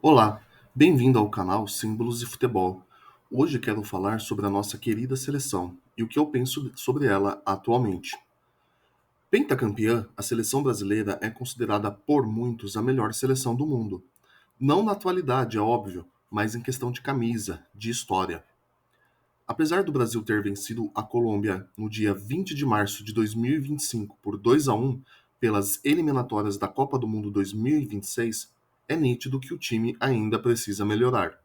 Olá, bem-vindo ao canal Símbolos de Futebol. Hoje quero falar sobre a nossa querida seleção e o que eu penso sobre ela atualmente. Pentacampeã, a seleção brasileira é considerada por muitos a melhor seleção do mundo. Não na atualidade, é óbvio, mas em questão de camisa, de história. Apesar do Brasil ter vencido a Colômbia no dia 20 de março de 2025 por 2-1 pelas eliminatórias da Copa do Mundo 2026, é nítido que o time ainda precisa melhorar.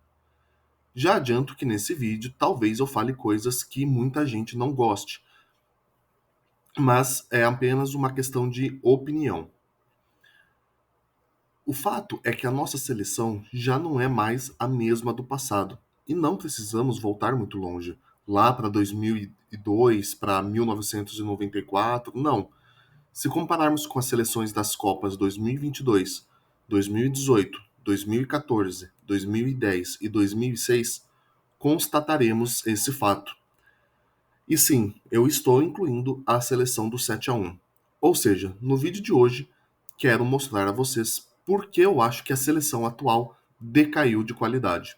Já adianto que nesse vídeo talvez eu fale coisas que muita gente não goste, mas é apenas uma questão de opinião. O fato é que a nossa seleção já não é mais a mesma do passado e não precisamos voltar muito longe, lá para 2002, para 1994, não. Se compararmos com as seleções das Copas 2022, 2018, 2014, 2010 e 2006, constataremos esse fato. E sim, eu estou incluindo a seleção do 7-1. Ou seja, no vídeo de hoje, quero mostrar a vocês por que eu acho que a seleção atual decaiu de qualidade.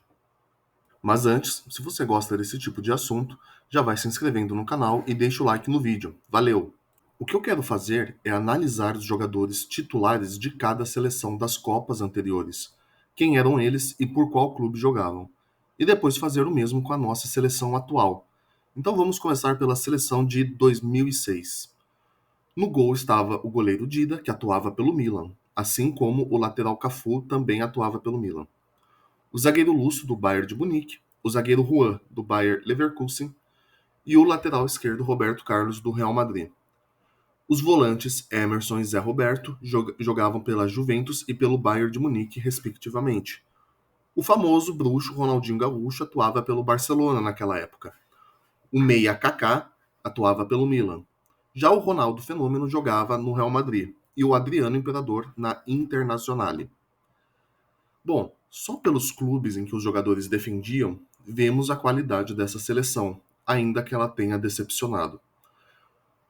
Mas antes, se você gosta desse tipo de assunto, já vai se inscrevendo no canal e deixa o like no vídeo. Valeu! O que eu quero fazer é analisar os jogadores titulares de cada seleção das Copas anteriores, quem eram eles e por qual clube jogavam, e depois fazer o mesmo com a nossa seleção atual. Então vamos começar pela seleção de 2006. No gol estava o goleiro Dida, que atuava pelo Milan, assim como o lateral Cafu também atuava pelo Milan. O zagueiro Lúcio, do Bayern de Munique, o zagueiro Juan, do Bayer Leverkusen, e o lateral esquerdo Roberto Carlos, do Real Madrid. Os volantes Emerson e Zé Roberto jogavam pela Juventus e pelo Bayern de Munique, respectivamente. O famoso bruxo Ronaldinho Gaúcho atuava pelo Barcelona naquela época. O meia Kaká atuava pelo Milan. Já o Ronaldo Fenômeno jogava no Real Madrid e o Adriano Imperador na Internazionale. Bom, só pelos clubes em que os jogadores defendiam, vemos a qualidade dessa seleção, ainda que ela tenha decepcionado.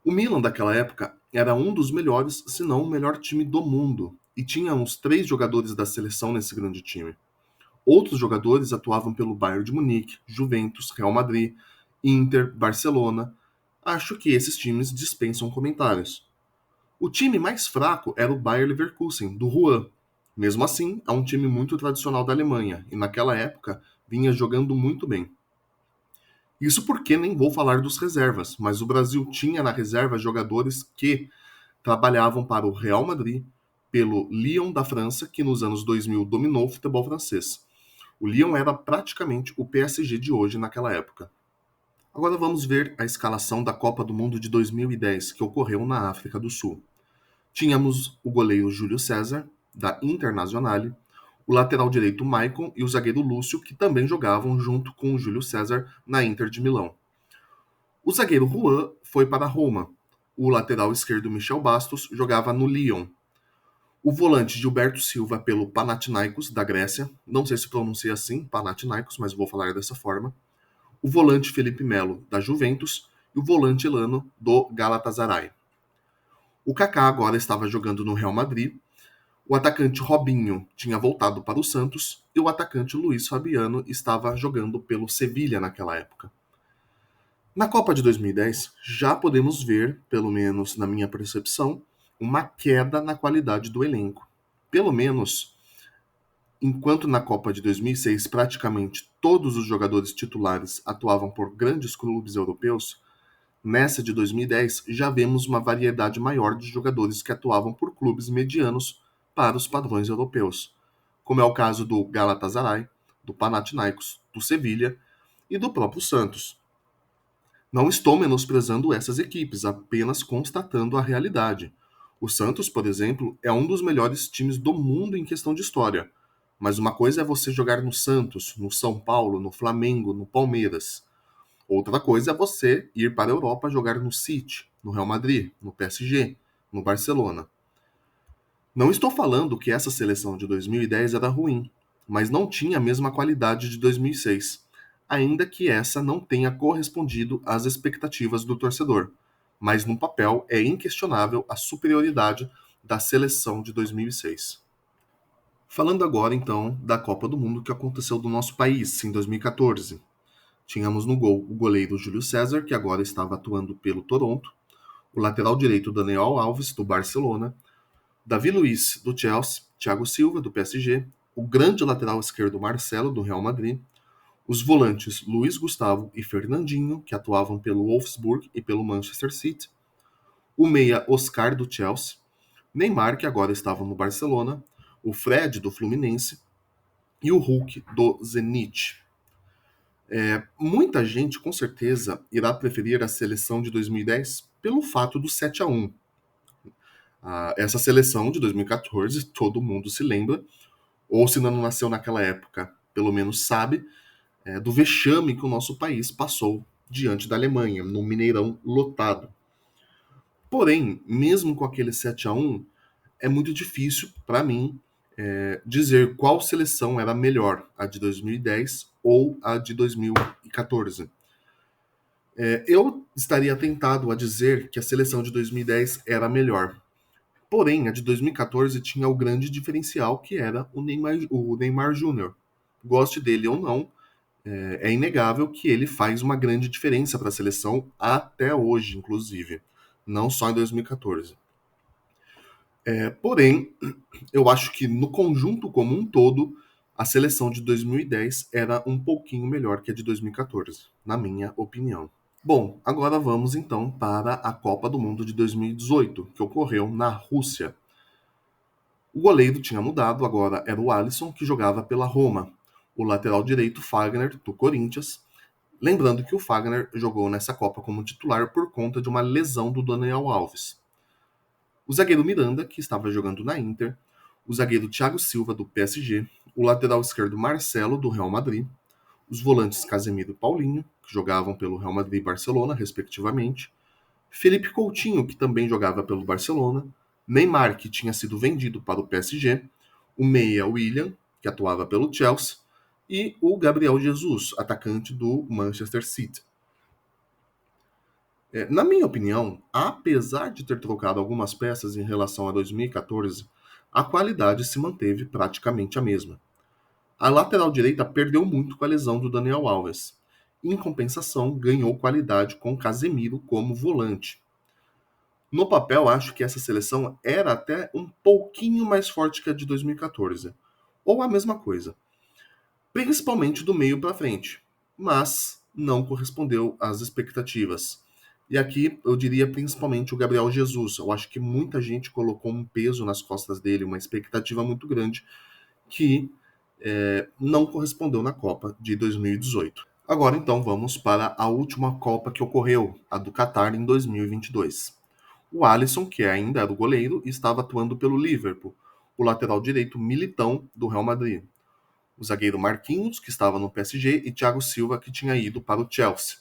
O Milan daquela época era um dos melhores, se não o melhor time do mundo, e tinha uns 3 jogadores da seleção nesse grande time. Outros jogadores atuavam pelo Bayern de Munique, Juventus, Real Madrid, Inter, Barcelona. Acho que esses times dispensam comentários. O time mais fraco era o Bayer Leverkusen, do Juan. Mesmo assim, é um time muito tradicional da Alemanha, e naquela época vinha jogando muito bem. Isso porque nem vou falar dos reservas, mas o Brasil tinha na reserva jogadores que trabalhavam para o Real Madrid, pelo Lyon da França, que nos anos 2000 dominou o futebol francês. O Lyon era praticamente o PSG de hoje naquela época. Agora vamos ver a escalação da Copa do Mundo de 2010, que ocorreu na África do Sul. Tínhamos o goleiro Júlio César, da Internazionale, o lateral direito Maicon e o zagueiro Lúcio, que também jogavam junto com o Júlio César na Inter de Milão. O zagueiro Juan foi para Roma. O lateral esquerdo Michel Bastos jogava no Lyon. O volante Gilberto Silva pelo Panathinaikos da Grécia, não sei se pronuncia assim, Panathinaikos, mas vou falar dessa forma. O volante Felipe Melo da Juventus e o volante Elano do Galatasaray. O Kaká agora estava jogando no Real Madrid. O atacante Robinho tinha voltado para o Santos e o atacante Luiz Fabiano estava jogando pelo Sevilha naquela época. Na Copa de 2010, já podemos ver, pelo menos na minha percepção, uma queda na qualidade do elenco. Pelo menos, enquanto na Copa de 2006 praticamente todos os jogadores titulares atuavam por grandes clubes europeus, nessa de 2010 já vemos uma variedade maior de jogadores que atuavam por clubes medianos para os padrões europeus, como é o caso do Galatasaray, do Panathinaikos, do Sevilha e do próprio Santos. Não estou menosprezando essas equipes, apenas constatando a realidade. O Santos, por exemplo, é um dos melhores times do mundo em questão de história. Mas uma coisa é você jogar no Santos, no São Paulo, no Flamengo, no Palmeiras. Outra coisa é você ir para a Europa jogar no City, no Real Madrid, no PSG, no Barcelona. Não estou falando que essa seleção de 2010 era ruim, mas não tinha a mesma qualidade de 2006, ainda que essa não tenha correspondido às expectativas do torcedor. Mas no papel é inquestionável a superioridade da seleção de 2006. Falando agora, então, da Copa do Mundo que aconteceu do nosso país em 2014. Tínhamos no gol o goleiro Júlio César, que agora estava atuando pelo Toronto, o lateral direito Daniel Alves, do Barcelona, Davi Luiz, do Chelsea, Thiago Silva, do PSG, o grande lateral esquerdo Marcelo, do Real Madrid, os volantes Luiz Gustavo e Fernandinho, que atuavam pelo Wolfsburg e pelo Manchester City, o meia Oscar, do Chelsea, Neymar, que agora estava no Barcelona, o Fred, do Fluminense, e o Hulk, do Zenit. Muita gente, com certeza, irá preferir a seleção de 2010 pelo fato do 7-1. Essa seleção de 2014, todo mundo se lembra, ou se não nasceu naquela época, pelo menos sabe, do vexame que o nosso país passou diante da Alemanha, no Mineirão lotado. Porém, mesmo com aquele 7-1, é muito difícil, para mim, dizer qual seleção era melhor, a de 2010 ou a de 2014. Eu estaria tentado a dizer que a seleção de 2010 era melhor. Porém, a de 2014 tinha o grande diferencial que era o Neymar Júnior. Goste dele ou não, é inegável que ele faz uma grande diferença para a seleção até hoje, inclusive. Não só em 2014. Porém, eu acho que no conjunto como um todo, a seleção de 2010 era um pouquinho melhor que a de 2014, na minha opinião. Bom, agora vamos então para a Copa do Mundo de 2018, que ocorreu na Rússia. O goleiro tinha mudado, agora era o Alisson, que jogava pela Roma. O lateral direito, Fagner, do Corinthians. Lembrando que o Fagner jogou nessa Copa como titular por conta de uma lesão do Daniel Alves. O zagueiro Miranda, que estava jogando na Inter. O zagueiro Thiago Silva, do PSG. O lateral esquerdo Marcelo, do Real Madrid. Os volantes Casemiro e Paulinho, que jogavam pelo Real Madrid e Barcelona, respectivamente. Felipe Coutinho, que também jogava pelo Barcelona. Neymar, que tinha sido vendido para o PSG. O meia William, que atuava pelo Chelsea. E o Gabriel Jesus, atacante do Manchester City. Na minha opinião, apesar de ter trocado algumas peças em relação a 2014, a qualidade se manteve praticamente a mesma. A lateral direita perdeu muito com a lesão do Daniel Alves. Em compensação, ganhou qualidade com Casemiro como volante. No papel, acho que essa seleção era até um pouquinho mais forte que a de 2014, ou a mesma coisa, principalmente do meio para frente, mas não correspondeu às expectativas. E aqui eu diria principalmente o Gabriel Jesus. Eu acho que muita gente colocou um peso nas costas dele, uma expectativa muito grande que não correspondeu na Copa de 2018. Agora então vamos para a última Copa que ocorreu, a do Catar em 2022. O Alisson, que ainda era o goleiro, estava atuando pelo Liverpool. O lateral direito Militão, do Real Madrid. O zagueiro Marquinhos, que estava no PSG, e Thiago Silva, que tinha ido para o Chelsea.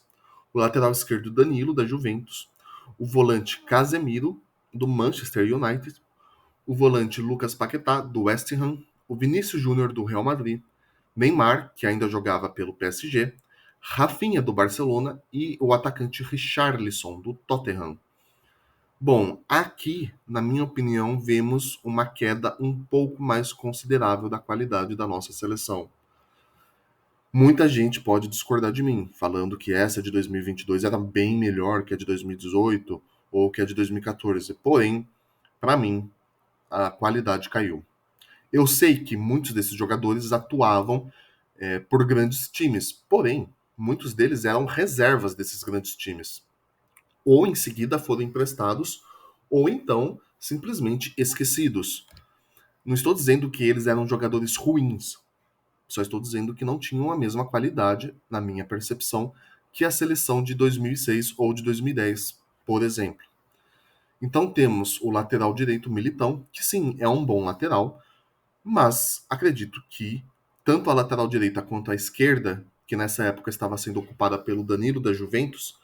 O lateral esquerdo Danilo, da Juventus. O volante Casemiro, do Manchester United. O volante Lucas Paquetá, do West Ham. O Vinícius Júnior, do Real Madrid. Neymar, que ainda jogava pelo PSG. Rafinha, do Barcelona. E o atacante Richarlison, do Tottenham. Bom, aqui, na minha opinião, vemos uma queda um pouco mais considerável da qualidade da nossa seleção. Muita gente pode discordar de mim, falando que essa de 2022 era bem melhor que a de 2018 ou que a de 2014. Porém, para mim, a qualidade caiu. Eu sei que muitos desses jogadores atuavam por grandes times, porém, muitos deles eram reservas desses grandes times. Ou em seguida foram emprestados, ou então simplesmente esquecidos. Não estou dizendo que eles eram jogadores ruins, só estou dizendo que não tinham a mesma qualidade, na minha percepção, que a seleção de 2006 ou de 2010, por exemplo. Então temos o lateral direito Militão, que sim, é um bom lateral, mas acredito que tanto a lateral direita quanto a esquerda, que nessa época estava sendo ocupada pelo Danilo da Juventus,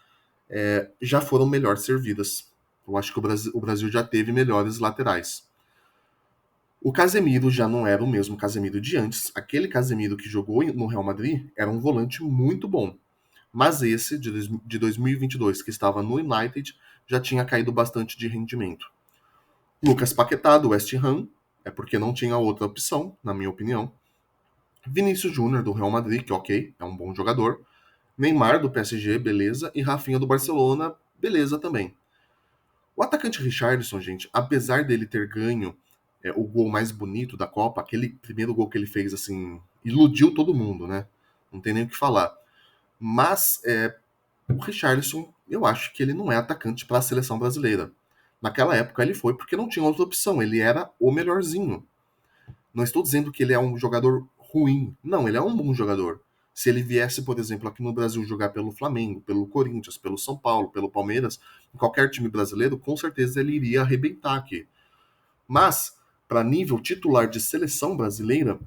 já foram melhor servidas. Eu acho que o Brasil já teve melhores laterais. O Casemiro já não era o mesmo Casemiro de antes. Aquele Casemiro que jogou no Real Madrid era um volante muito bom. Mas esse, de 2022, que estava no United, já tinha caído bastante de rendimento. Lucas Paquetá, do West Ham, É porque não tinha outra opção, na minha opinião. Vinícius Júnior do Real Madrid, que ok, é um bom jogador. Neymar do PSG, beleza. E Rafinha do Barcelona, beleza também. O atacante Richarlison, gente, apesar dele ter ganho o gol mais bonito da Copa, aquele primeiro gol que ele fez, assim, iludiu todo mundo, né? Não tem nem o que falar. Mas o Richarlison, eu acho que ele não é atacante para a seleção brasileira. Naquela época ele foi porque não tinha outra opção, ele era o melhorzinho. Não estou dizendo que ele é um jogador ruim. Não, ele é um bom jogador. Se ele viesse, por exemplo, aqui no Brasil jogar pelo Flamengo, pelo Corinthians, pelo São Paulo, pelo Palmeiras, em qualquer time brasileiro, com certeza ele iria arrebentar aqui. Mas, para nível titular de seleção brasileira,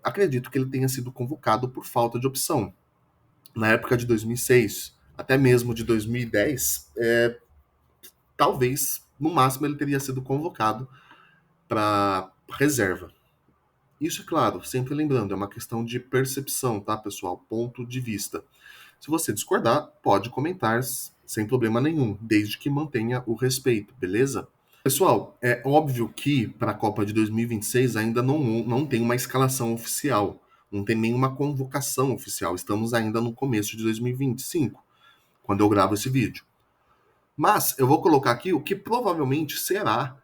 acredito que ele tenha sido convocado por falta de opção. Na época de 2006, até mesmo de 2010, talvez, no máximo, ele teria sido convocado para reserva. Isso, é claro, sempre lembrando, é uma questão de percepção, tá, pessoal? Ponto de vista. Se você discordar, pode comentar sem problema nenhum, desde que mantenha o respeito, beleza? Pessoal, é óbvio que para a Copa de 2026 ainda não tem uma escalação oficial, não tem nenhuma convocação oficial. Estamos ainda no começo de 2025, quando eu gravo esse vídeo. Mas eu vou colocar aqui o que provavelmente será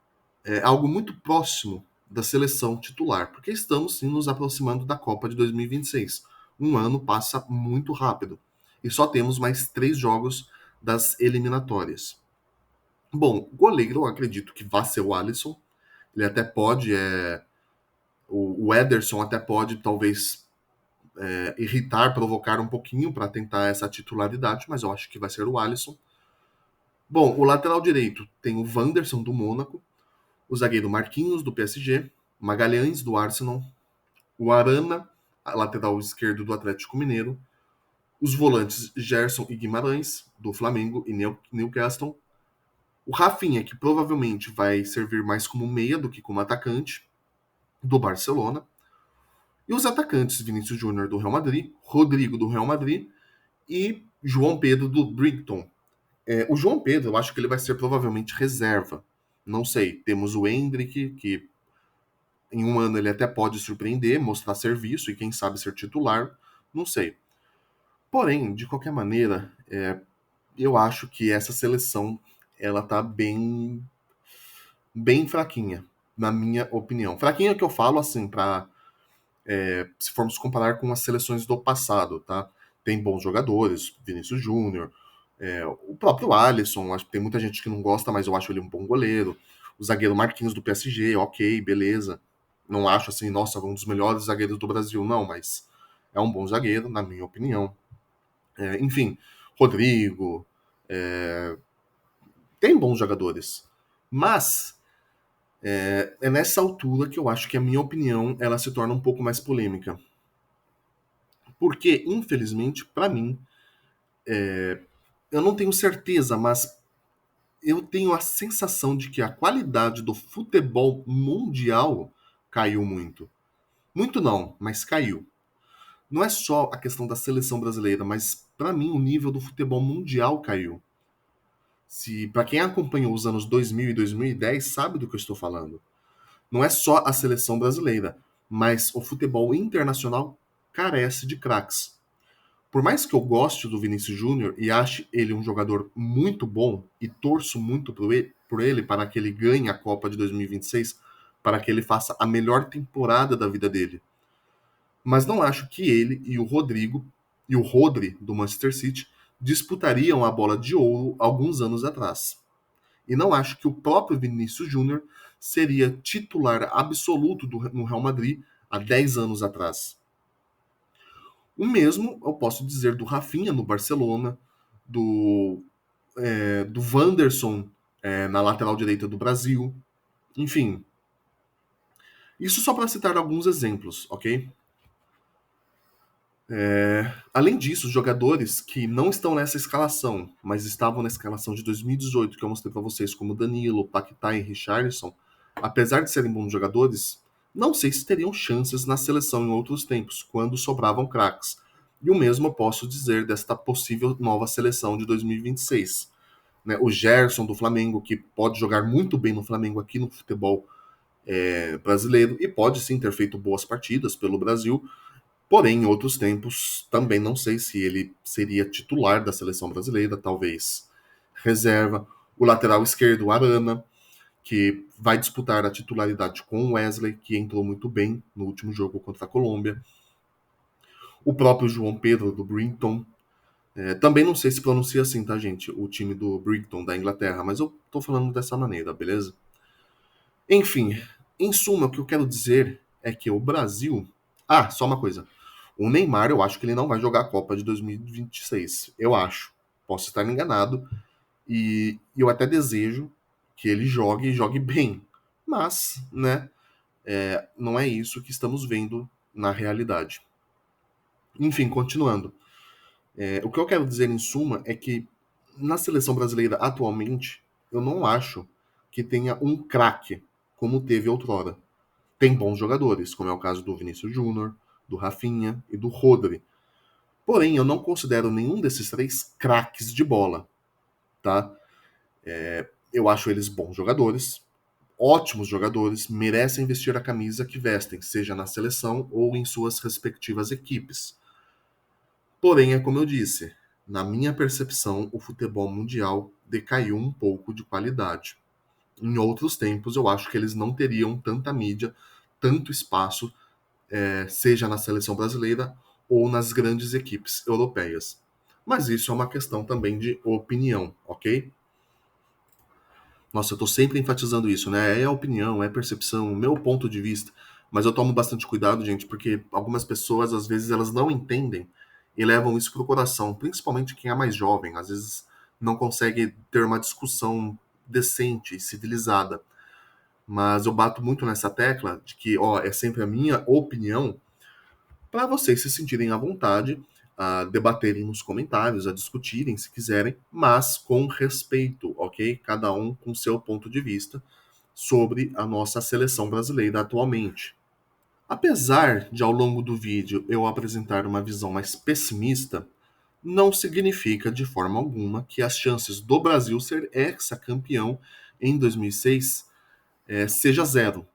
algo muito próximo da seleção titular, porque estamos sim nos aproximando da Copa de 2026. Um ano passa muito rápido e só temos mais 3 jogos das eliminatórias. Bom, goleiro, eu acredito que vai ser o Alisson. Ele até pode, o Ederson até pode talvez irritar, provocar um pouquinho para tentar essa titularidade, mas eu acho que vai ser o Alisson. Bom, o lateral direito tem o Wanderson do Mônaco, o zagueiro Marquinhos do PSG, Magalhães do Arsenal, o Arana, lateral esquerdo do Atlético Mineiro, os volantes Gerson e Guimarães do Flamengo e Newcastle, o Rafinha, que provavelmente vai servir mais como meia do que como atacante, do Barcelona, e os atacantes Vinícius Júnior do Real Madrid, Rodrigo do Real Madrid e João Pedro do Brighton. O João Pedro, eu acho que ele vai ser provavelmente reserva. Não sei. Temos o Endrick, que em um ano ele até pode surpreender, mostrar serviço e quem sabe ser titular. Não sei. Porém, de qualquer maneira, eu acho que essa seleção ela tá bem fraquinha, na minha opinião. Fraquinha que eu falo assim, para se formos comparar com as seleções do passado, tá? Tem bons jogadores, Vinícius Júnior, o próprio Alisson, acho que tem muita gente que não gosta, mas eu acho ele um bom goleiro. O zagueiro Marquinhos do PSG, ok, beleza. Não acho assim, nossa, um dos melhores zagueiros do Brasil, não, mas é um bom zagueiro, na minha opinião. Enfim, Rodrigo, tem bons jogadores. Mas é nessa altura que eu acho que a minha opinião ela se torna um pouco mais polêmica. Porque, infelizmente, para mim, eu não tenho certeza, mas eu tenho a sensação de que a qualidade do futebol mundial caiu muito. Muito não, mas caiu. Não é só a questão da seleção brasileira, mas para mim o nível do futebol mundial caiu. Se para quem acompanhou os anos 2000 e 2010 sabe do que eu estou falando. Não é só a seleção brasileira, mas o futebol internacional carece de craques. Por mais que eu goste do Vinícius Júnior e ache ele um jogador muito bom e torço muito por ele para que ele ganhe a Copa de 2026, para que ele faça a melhor temporada da vida dele. Mas não acho que ele e o Rodrigo e o Rodri do Manchester City disputariam a bola de ouro alguns anos atrás. E não acho que o próprio Vinícius Júnior seria titular absoluto no Real Madrid há 10 anos atrás. O mesmo eu posso dizer do Rafinha no Barcelona, do Wanderson na lateral direita do Brasil. Enfim, isso só para citar alguns exemplos, ok? Além disso, os jogadores que não estão nessa escalação, mas estavam na escalação de 2018, que eu mostrei para vocês, como Danilo, Paquetá e Richarlison, apesar de serem bons jogadores, não sei se teriam chances na seleção em outros tempos, quando sobravam craques. E o mesmo eu posso dizer desta possível nova seleção de 2026. Né? O Gerson do Flamengo, que pode jogar muito bem no Flamengo aqui no futebol brasileiro e pode sim ter feito boas partidas pelo Brasil, porém em outros tempos também não sei se ele seria titular da seleção brasileira, talvez reserva. O lateral esquerdo, Arana, que vai disputar a titularidade com o Wesley, que entrou muito bem no último jogo contra a Colômbia. O próprio João Pedro, do Brinton. Também não sei se pronuncia assim, tá, gente? O time do Brinton, da Inglaterra, mas eu tô falando dessa maneira, beleza? Enfim, em suma, o que eu quero dizer é que o Brasil. Ah, só uma coisa. O Neymar, eu acho que ele não vai jogar a Copa de 2026. Eu acho. Posso estar enganado. E eu até desejo que ele jogue e jogue bem. Mas, né, não é isso que estamos vendo na realidade. Enfim, continuando. O que eu quero dizer em suma é que na seleção brasileira atualmente, eu não acho que tenha um craque como teve outrora. Tem bons jogadores, como é o caso do Vinícius Júnior, do Rafinha e do Rodri. Porém, eu não considero nenhum desses três craques de bola, tá? Eu acho eles bons jogadores, ótimos jogadores, merecem vestir a camisa que vestem, seja na seleção ou em suas respectivas equipes. Porém, é como eu disse, na minha percepção, o futebol mundial decaiu um pouco de qualidade. Em outros tempos, eu acho que eles não teriam tanta mídia, tanto espaço, seja na seleção brasileira ou nas grandes equipes europeias. Mas isso é uma questão também de opinião, ok? Nossa, eu tô sempre enfatizando isso, né? É opinião, é percepção, meu ponto de vista. Mas eu tomo bastante cuidado, gente, porque algumas pessoas, às vezes, elas não entendem e levam isso pro coração, principalmente quem é mais jovem, às vezes não consegue ter uma discussão decente e civilizada. Mas eu bato muito nessa tecla de que, ó, é sempre a minha opinião, para vocês se sentirem à vontade a debaterem nos comentários, a discutirem se quiserem, mas com respeito, ok? Cada um com seu ponto de vista sobre a nossa seleção brasileira atualmente. Apesar de ao longo do vídeo eu apresentar uma visão mais pessimista, não significa de forma alguma que as chances do Brasil ser hexacampeão em 2006 seja zero.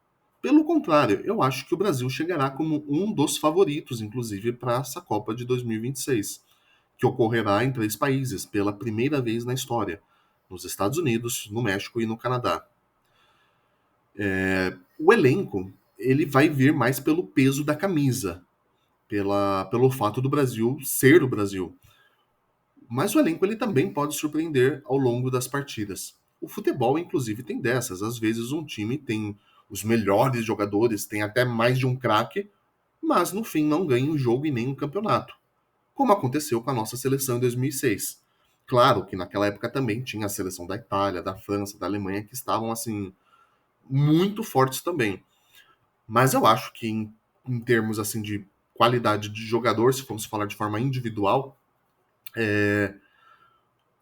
Pelo contrário, eu acho que o Brasil chegará como um dos favoritos, inclusive, para essa Copa de 2026, que ocorrerá em três países pela primeira vez na história: nos Estados Unidos, no México e no Canadá. O elenco ele vai vir mais pelo peso da camisa, pelo fato do Brasil ser o Brasil. Mas o elenco ele também pode surpreender ao longo das partidas. O futebol, inclusive, tem dessas. Às vezes um time tem os melhores jogadores, tem até mais de um craque, mas no fim não ganha um jogo e nem um campeonato, como aconteceu com a nossa seleção em 2006. Claro que naquela época também tinha a seleção da Itália, da França, da Alemanha, que estavam assim muito fortes também. Mas eu acho que em termos assim de qualidade de jogador, se formos falar de forma individual,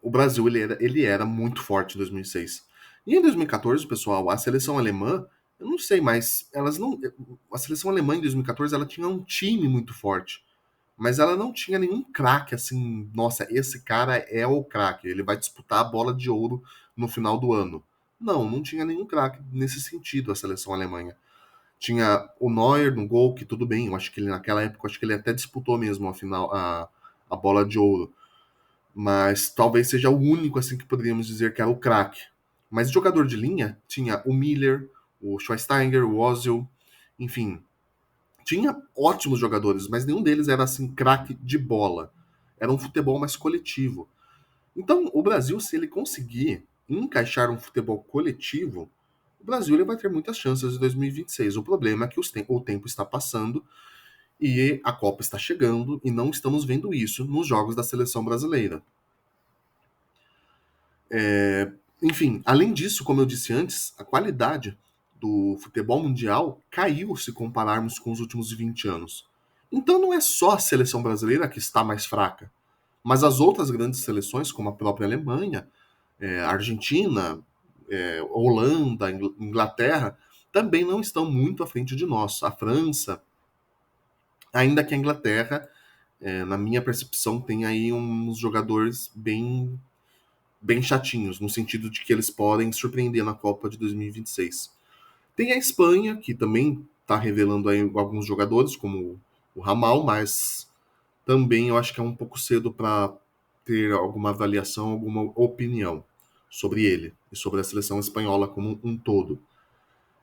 o Brasil ele era muito forte em 2006. E em 2014, pessoal, a seleção alemã, eu não sei, mas elas não. A seleção alemã em 2014 ela tinha um time muito forte, mas ela não tinha nenhum craque assim. Nossa, esse cara é o craque, ele vai disputar a bola de ouro no final do ano. Não, não tinha nenhum craque nesse sentido a seleção alemã. Tinha o Neuer no gol, que tudo bem, eu acho que ele naquela época, eu acho que ele até disputou mesmo a bola de ouro, mas talvez seja o único assim que poderíamos dizer que era o craque. Mas jogador de linha tinha o Miller, o Schweinsteiger, o Ozil, enfim, tinha ótimos jogadores, mas nenhum deles era assim craque de bola. Era um futebol mais coletivo. Então, o Brasil, se ele conseguir encaixar um futebol coletivo, o Brasil ele vai ter muitas chances em 2026. O problema é que o tempo está passando e a Copa está chegando e não estamos vendo isso nos jogos da seleção brasileira. Enfim, além disso, como eu disse antes, a qualidade do futebol mundial caiu se compararmos com os últimos 20 anos. Então não é só a seleção brasileira que está mais fraca, mas as outras grandes seleções, como a própria Alemanha, a Argentina, Holanda, Inglaterra, também não estão muito à frente de nós. A França, ainda que a Inglaterra, na minha percepção, tem aí uns jogadores bem chatinhos, no sentido de que eles podem surpreender na Copa de 2026. Tem a Espanha, que também está revelando aí alguns jogadores, como o Ramal, mas também eu acho que é um pouco cedo para ter alguma avaliação, alguma opinião sobre ele e sobre a seleção espanhola como um todo.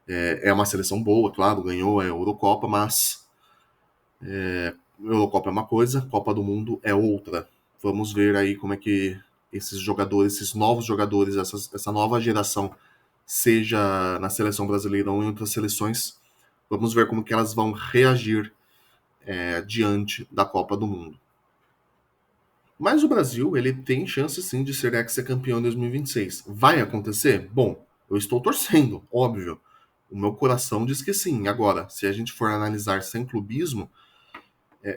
É uma seleção boa, claro, ganhou a Eurocopa, mas Eurocopa é uma coisa, Copa do Mundo é outra. Vamos ver aí como é que esses jogadores, esses novos jogadores, essa nova geração, seja na seleção brasileira ou em outras seleções, vamos ver como que elas vão reagir diante da Copa do Mundo. Mas o Brasil, ele tem chance sim de ser ex-campeão em 2026. Vai acontecer? Bom, eu estou torcendo, óbvio. O meu coração diz que sim. Agora, se a gente for analisar sem clubismo,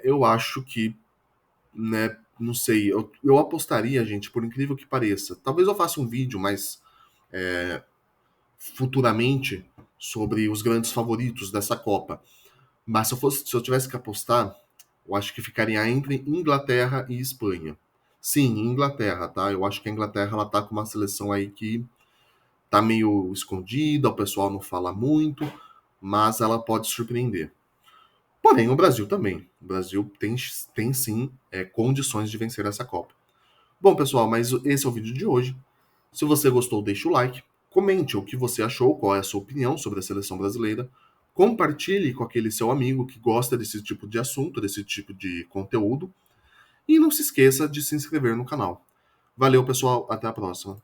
eu acho que, né, não sei, eu apostaria, gente, por incrível que pareça. Talvez eu faça um vídeo mais futuramente sobre os grandes favoritos dessa Copa. Mas se eu tivesse que apostar, eu acho que ficaria entre Inglaterra e Espanha. Sim, Inglaterra, tá? Eu acho que a Inglaterra ela tá com uma seleção aí que tá meio escondida, o pessoal não fala muito, mas ela pode surpreender. Porém, o Brasil também. O Brasil tem sim condições de vencer essa Copa. Bom, pessoal, mas esse é o vídeo de hoje. Se você gostou, deixe o like, comente o que você achou, qual é a sua opinião sobre a seleção brasileira, compartilhe com aquele seu amigo que gosta desse tipo de assunto, desse tipo de conteúdo, e não se esqueça de se inscrever no canal. Valeu, pessoal, até a próxima.